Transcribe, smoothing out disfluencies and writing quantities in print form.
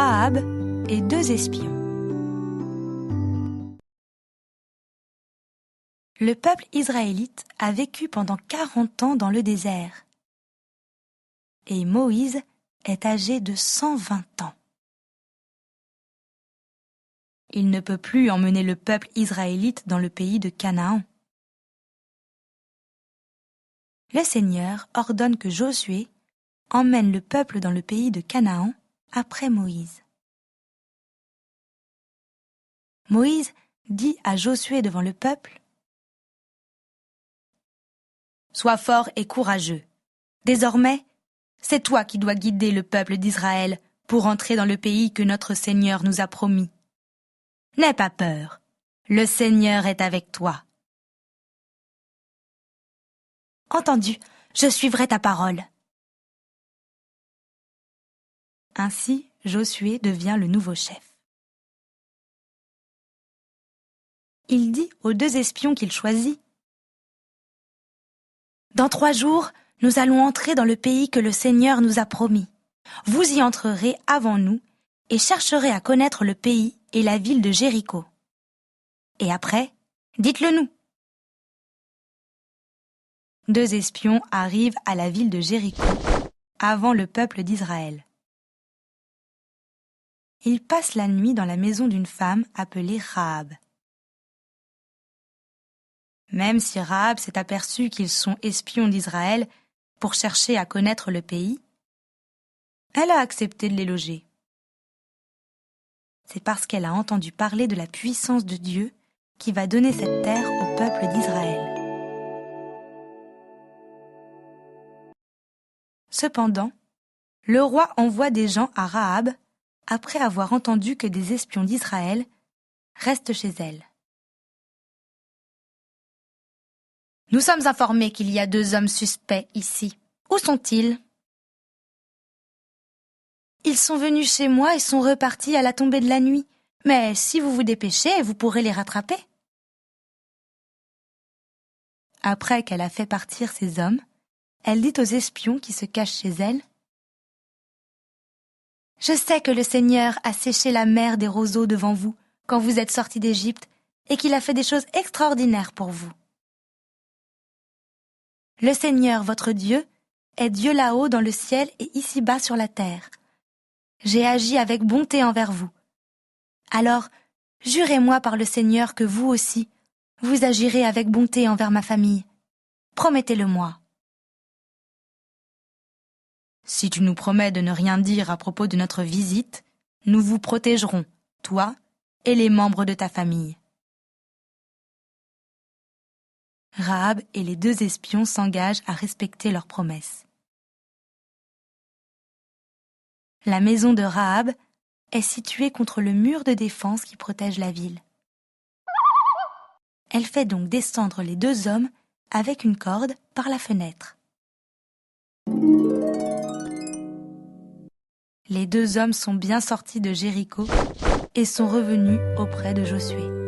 Rahab et 2 espions. Le peuple israélite a vécu pendant 40 ans dans le désert. Et Moïse est âgé de 120 ans. Il ne peut plus emmener le peuple israélite dans le pays de Canaan. Le Seigneur ordonne que Josué emmène le peuple dans le pays de Canaan après Moïse. Moïse dit à Josué devant le peuple : « Sois fort et courageux. Désormais, c'est toi qui dois guider le peuple d'Israël pour entrer dans le pays que notre Seigneur nous a promis. N'aie pas peur, le Seigneur est avec toi. » « Entendu, je suivrai ta parole. » Ainsi, Josué devient le nouveau chef. Il dit aux 2 espions qu'il choisit : « Dans 3 jours, nous allons entrer dans le pays que le Seigneur nous a promis. Vous y entrerez avant nous et chercherez à connaître le pays et la ville de Jéricho. Et après, dites-le nous. » 2 espions arrivent à la ville de Jéricho avant le peuple d'Israël. Ils passent la nuit dans la maison d'une femme appelée Rahab. Même si Rahab s'est aperçue qu'ils sont espions d'Israël pour chercher à connaître le pays, elle a accepté de les loger. C'est parce qu'elle a entendu parler de la puissance de Dieu qui va donner cette terre au peuple d'Israël. Cependant, le roi envoie des gens à Rahab après avoir entendu que des espions d'Israël restent chez elle. « Nous sommes informés qu'il y a 2 hommes suspects ici. Où sont-ils ? » ?»« Ils sont venus chez moi et sont repartis à la tombée de la nuit. Mais si vous vous dépêchez, vous pourrez les rattraper. » Après qu'elle a fait partir ces hommes, elle dit aux espions qui se cachent chez elle : « Je sais que le Seigneur a séché la mer des roseaux devant vous quand vous êtes sortis d'Égypte et qu'il a fait des choses extraordinaires pour vous. Le Seigneur, votre Dieu, est Dieu là-haut dans le ciel et ici-bas sur la terre. J'ai agi avec bonté envers vous. Alors, jurez-moi par le Seigneur que vous aussi, vous agirez avec bonté envers ma famille. Promettez-le-moi. » « Si tu nous promets de ne rien dire à propos de notre visite, nous vous protégerons, toi et les membres de ta famille. » Rahab et les 2 espions s'engagent à respecter leurs promesses. La maison de Rahab est située contre le mur de défense qui protège la ville. Elle fait donc descendre les 2 hommes avec une corde par la fenêtre. Les 2 hommes sont bien sortis de Jéricho et sont revenus auprès de Josué.